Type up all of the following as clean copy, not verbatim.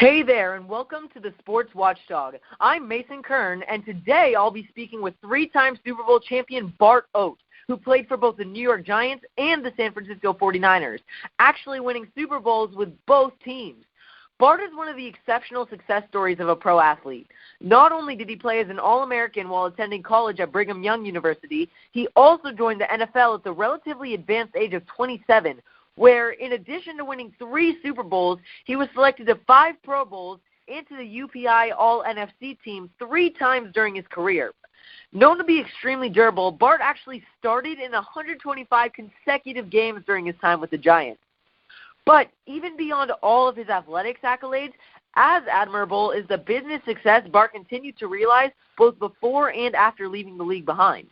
Hey there, and welcome to the Sports Watchdog. I'm Mason Kern, and today I'll be speaking with three-time Super Bowl champion Bart Oates, who played for both the New York Giants and the San Francisco 49ers, actually winning Super Bowls with both teams. Bart is one of the exceptional success stories of a pro athlete. Not only did he play as an All-American while attending college at Brigham Young University, he also joined the NFL at the relatively advanced age of 27, where in addition to winning 3 Super Bowls, he was selected to 5 Pro Bowls and to the UPI All-NFC team 3 times during his career. Known to be extremely durable, Bart actually started in 125 consecutive games during his time with the Giants. But even beyond all of his athletics accolades, as admirable is the business success Bart continued to realize both before and after leaving the league behind.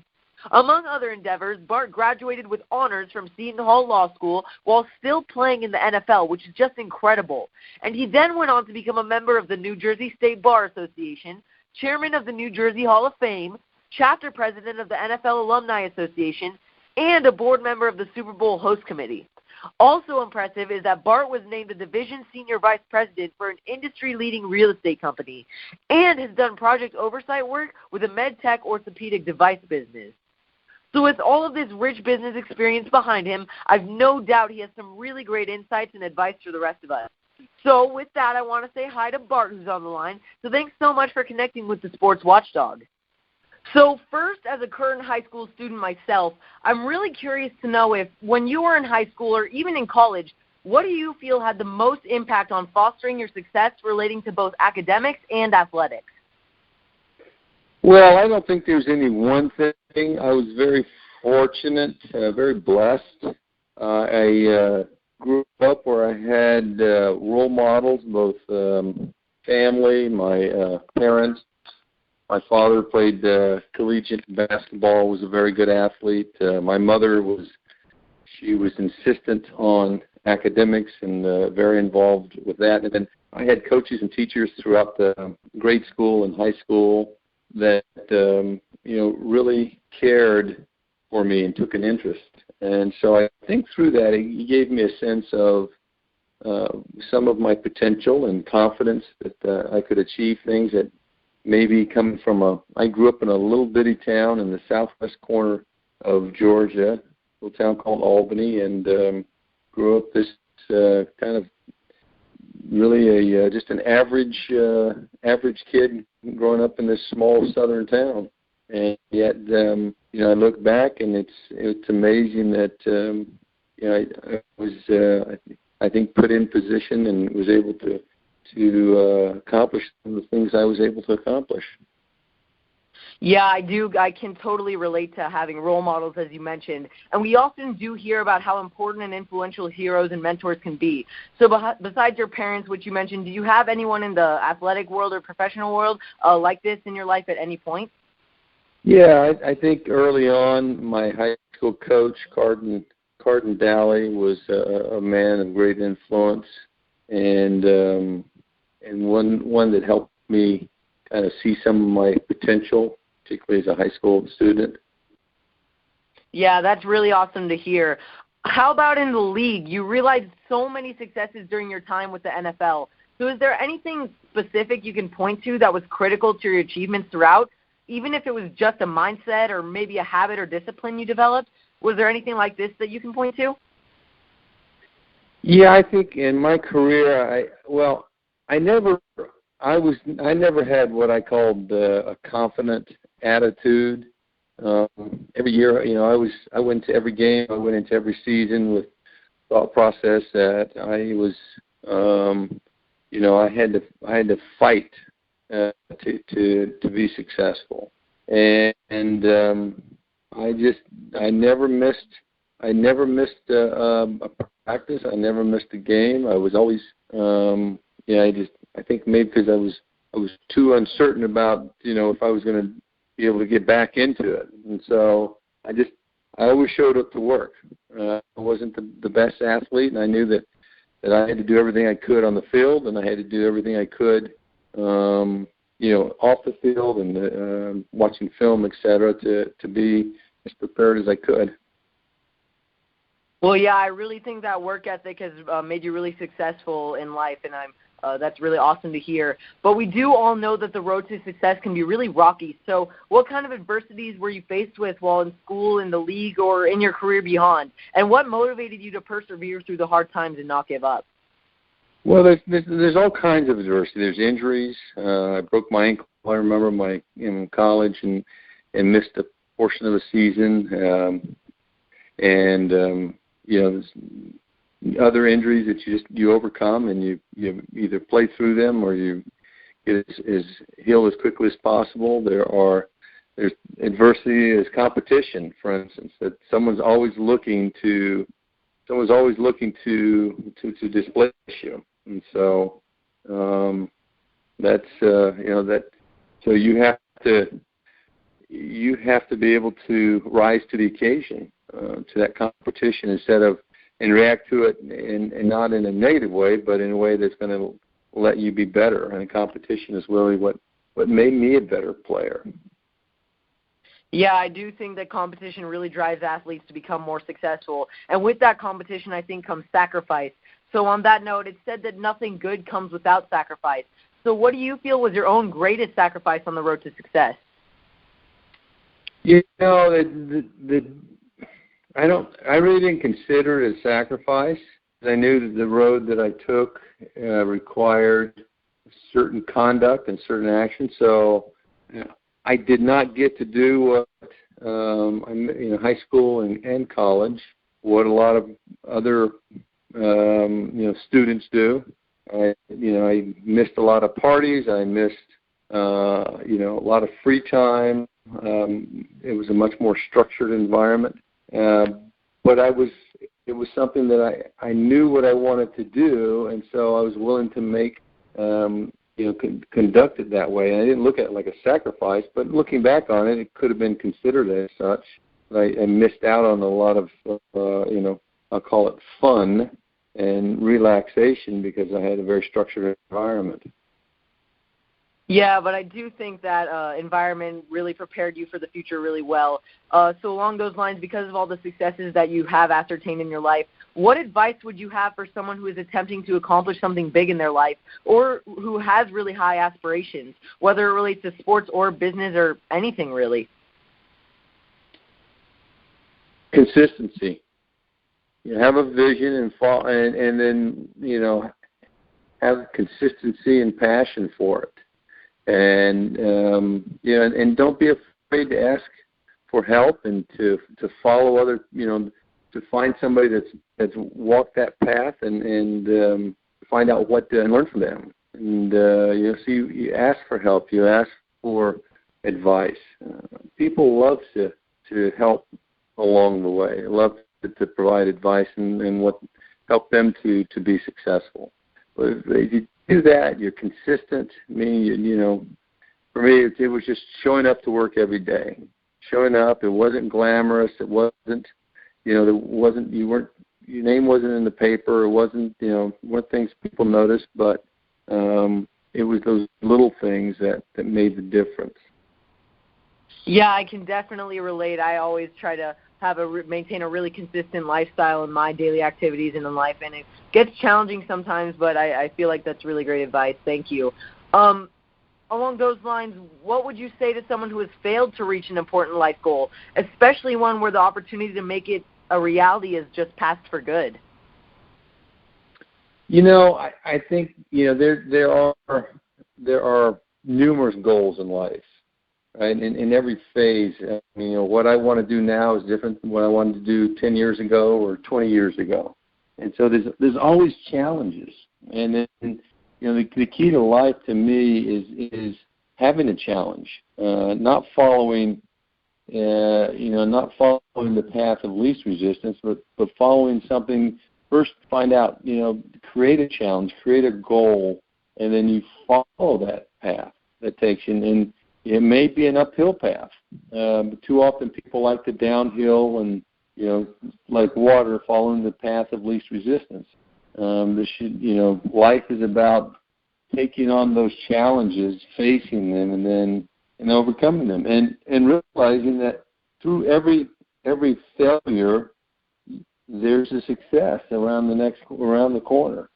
Among other endeavors, Bart graduated with honors from Seton Hall Law School while still playing in the NFL, which is just incredible. And he then went on to become a member of the New Jersey State Bar Association, chairman of the New Jersey Hall of Fame, chapter president of the NFL Alumni Association, and a board member of the Super Bowl Host Committee. Also impressive is that Bart was named the Division Senior Vice President for an industry-leading real estate company and has done project oversight work with a med-tech orthopedic device business. So with all of this rich business experience behind him, I've no doubt he has some really great insights and advice for the rest of us. So with that, I want to say hi to Bart, who's on the line. So thanks so much for connecting with the Sports Watchdog. So first, as a current high school student myself, I'm really curious to know if, when you were in high school or even in college, what do you feel had the most impact on fostering your success relating to both academics and athletics? Well, I don't think there's any one thing. I was very fortunate, very blessed. I grew up where I had role models, both family, my parents. My father played collegiate basketball, was a very good athlete. My mother was insistent on academics and very involved with that. And then I had coaches and teachers throughout the grade school and high school that really cared for me and took an interest. And so I think through that, he gave me a sense of some of my potential and confidence that I could achieve things that maybe coming from I grew up in a little bitty town in the southwest corner of Georgia, a little town called Albany, and grew up this kind of really just an average kid growing up in this small southern town. And yet, I look back and it's amazing that I was I think put in position and was able to accomplish some of the things I was able to accomplish. Yeah, I do. I can totally relate to having role models, as you mentioned. And we often do hear about how important and influential heroes and mentors can be. So besides your parents, which you mentioned, do you have anyone in the athletic world or professional world like this in your life at any point? Yeah, I think early on, my high school coach, Carden Dally, was a man of great influence, and one that helped me kind of see some of my potential, particularly as a high school student. Yeah, that's really awesome to hear. How about in the league? You realized so many successes during your time with the NFL. So is there anything specific you can point to that was critical to your achievements throughout, even if it was just a mindset or maybe a habit or discipline you developed? Was there anything like this that you can point to? Yeah, I think in my career, I never had what I called a confident attitude. Every year, I went to every game. I went into every season with thought process that I was, I had to fight to be successful, and I never missed a practice. I never missed a game. I was always, I think maybe because I was too uncertain about, if I was going to be able to get back into it. And so I always showed up to work. I wasn't the best athlete, and I knew that I had to do everything I could on the field, and I had to do everything I could, off the field and watching film, et cetera, to be as prepared as I could. Well, yeah, I really think that work ethic has made you really successful in life, and I'm That's really awesome to hear. But we do all know that the road to success can be really rocky. So what kind of adversities were you faced with while in school, in the league, or in your career beyond? And what motivated you to persevere through the hard times and not give up? Well, there's all kinds of adversity. There's injuries. I broke my ankle, I remember, in college and missed a portion of the season. There's other injuries that you overcome, and you either play through them or you get heal as quickly as possible. There's adversity as competition, for instance, that someone's always looking to displace you, and so that's that. So you have to be able to rise to the occasion, to that competition, and react to it, and not in a negative way, but in a way that's going to let you be better. And competition is really what made me a better player. Yeah, I do think that competition really drives athletes to become more successful. And with that competition, I think, comes sacrifice. So on that note, it's said that nothing good comes without sacrifice. So what do you feel was your own greatest sacrifice on the road to success? I really didn't consider it a sacrifice. I knew that the road that I took required certain conduct and certain action. So I did not get to do what high school and college, what a lot of other students do. I missed a lot of parties. I missed a lot of free time. It was a much more structured environment. But it was something that I knew what I wanted to do, and so I was willing to make, conduct it that way. And I didn't look at it like a sacrifice, but looking back on it, it could have been considered as such. I missed out on a lot of, I'll call it fun and relaxation because I had a very structured environment. Yeah, but I do think that environment really prepared you for the future really well. So along those lines, because of all the successes that you have ascertained in your life, what advice would you have for someone who is attempting to accomplish something big in their life or who has really high aspirations, whether it relates to sports or business or anything really? Consistency. You have a vision and then, have consistency and passion for it. And and don't be afraid to ask for help and to follow other, to find somebody that's walked that path and find out what and learn from them. And you ask for help, you ask for advice. People love to help along the way. They love to provide advice and what help them to be successful. But if you do that, you're consistent. Meaning, for me, it was just showing up to work every day. Showing up. It wasn't glamorous. It wasn't, your name wasn't in the paper. It wasn't, weren't things people noticed. But it was those little things that made the difference. Yeah, I can definitely relate. I always try to maintain a really consistent lifestyle in my daily activities and in life, and it gets challenging sometimes, but I feel like that's really great advice. Thank you. Along those lines, what would you say to someone who has failed to reach an important life goal, especially one where the opportunity to make it a reality is just passed for good? I think there are numerous goals in life. Right? In every phase, what I want to do now is different than what I wanted to do 10 years ago or 20 years ago. And so there's always challenges. And then, the key to life to me is having a challenge, not following the path of least resistance, but following something. First, find out, create a challenge, create a goal, and then you follow that path that takes you. And it may be an uphill path. But too often people like the downhill and, like water, following the path of least resistance. Life is about taking on those challenges, facing them, and overcoming them, and realizing that through every failure, there's a success around the corner.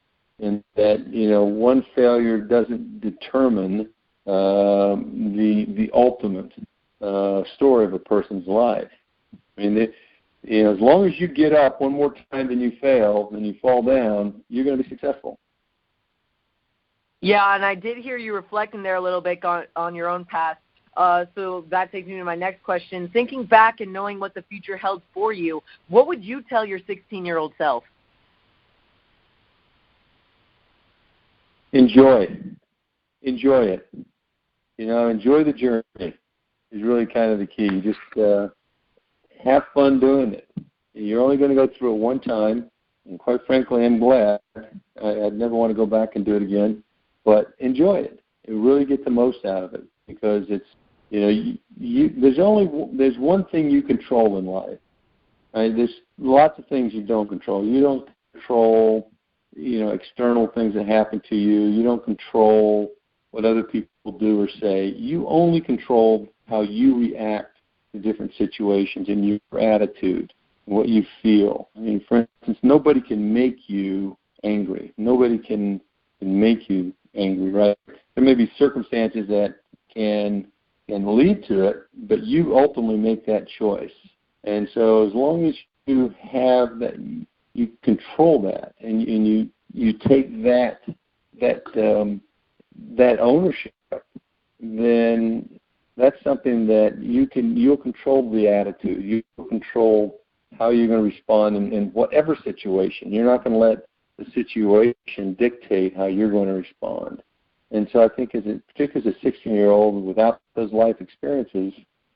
and that, one failure doesn't determine the ultimate story of a person's life. I mean, as long as you get up one more time than you fail, and you fall down, you're going to be successful. Yeah, and I did hear you reflecting there a little bit on your own past. So that takes me to my next question. Thinking back and knowing what the future held for you, what would you tell your 16-year-old self? Enjoy it. Enjoy it. Enjoy the journey is really kind of the key. Just have fun doing it. You're only going to go through it one time, and quite frankly, I'm glad. I'd never want to go back and do it again, but enjoy it. And really get the most out of it, because it's, there's one thing you control in life. Right? There's lots of things you don't control. You don't control, external things that happen to you. You don't control what other people do or say. You only control how you react to different situations and your attitude, and what you feel. I mean, for instance, nobody can make you angry. Nobody can make you angry, right? There may be circumstances that can lead to it, but you ultimately make that choice. And so as long as you have that, you control that, and you take that ownership, then that's something that you'll control the attitude. You'll control how you're going to respond in whatever situation. You're not going to let the situation dictate how you're going to respond. And so I think, particularly as a 16-year-old without those life experiences,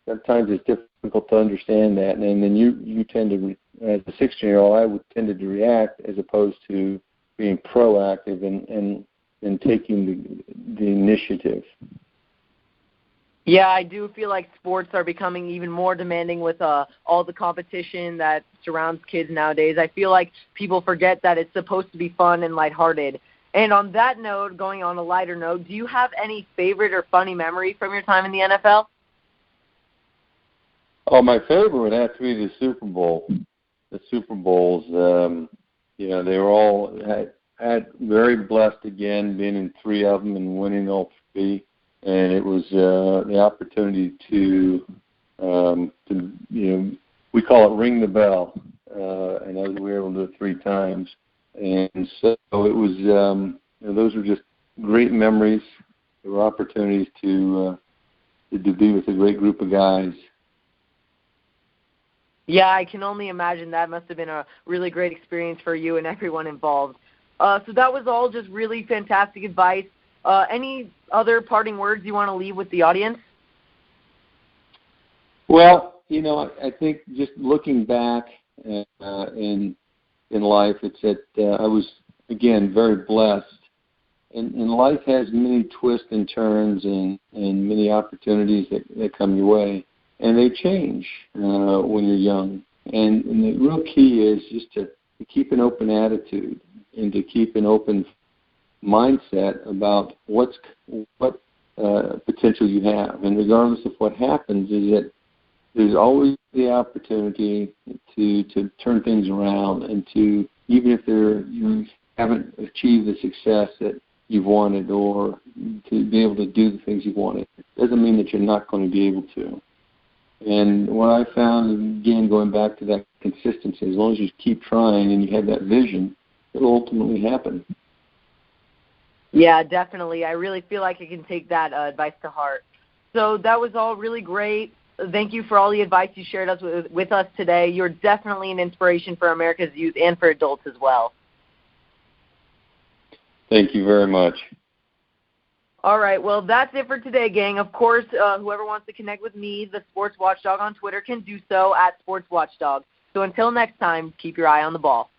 sometimes it's difficult to understand that. And then you tend to, as a 16-year-old, I would tend to react as opposed to being proactive and taking the initiative. Yeah, I do feel like sports are becoming even more demanding with all the competition that surrounds kids nowadays. I feel like people forget that it's supposed to be fun and lighthearted. And on that note, going on a lighter note, do you have any favorite or funny memory from your time in the NFL? Oh, my favorite would have to be the Super Bowl. The Super Bowls, they were all had very blessed again, being in 3 of them and winning all 3. And it was the opportunity to we call it ring the bell, and we were able to do it 3 times. And so it was, those were just great memories. There were opportunities to be with a great group of guys. Yeah, I can only imagine that must have been a really great experience for you and everyone involved. So that was all just really fantastic advice. Any other parting words you want to leave with the audience? Well, I think just looking back in life, it's that I was, again, very blessed. And life has many twists and turns and many opportunities that come your way. And they change when you're young. And the real key is just to keep an open attitude and to keep an open mindset about what potential you have. And regardless of what happens, is that there's always the opportunity to turn things around, and to, even if you haven't achieved the success that you've wanted, or to be able to do the things you've wanted, doesn't mean that you're not going to be able to. And what I found, again, going back to that consistency, as long as you keep trying and you have that vision, it'll ultimately happen. Yeah, definitely. I really feel like I can take that advice to heart. So that was all really great. Thank you for all the advice you shared with us today. You're definitely an inspiration for America's youth and for adults as well. Thank you very much. All right, well, that's it for today, gang. Of course, whoever wants to connect with me, the Sports Watchdog on Twitter, can do so at Sports Watchdog. So until next time, keep your eye on the ball.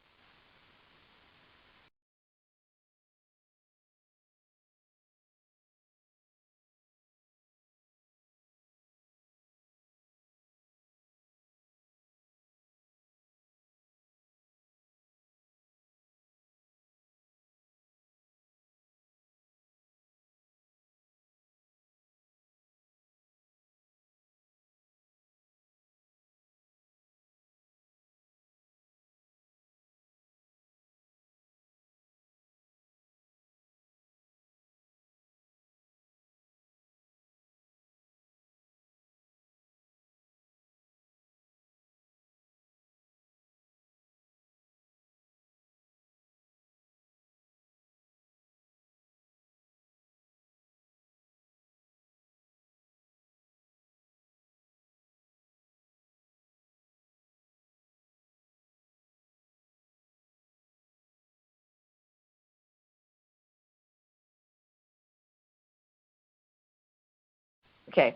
Okay.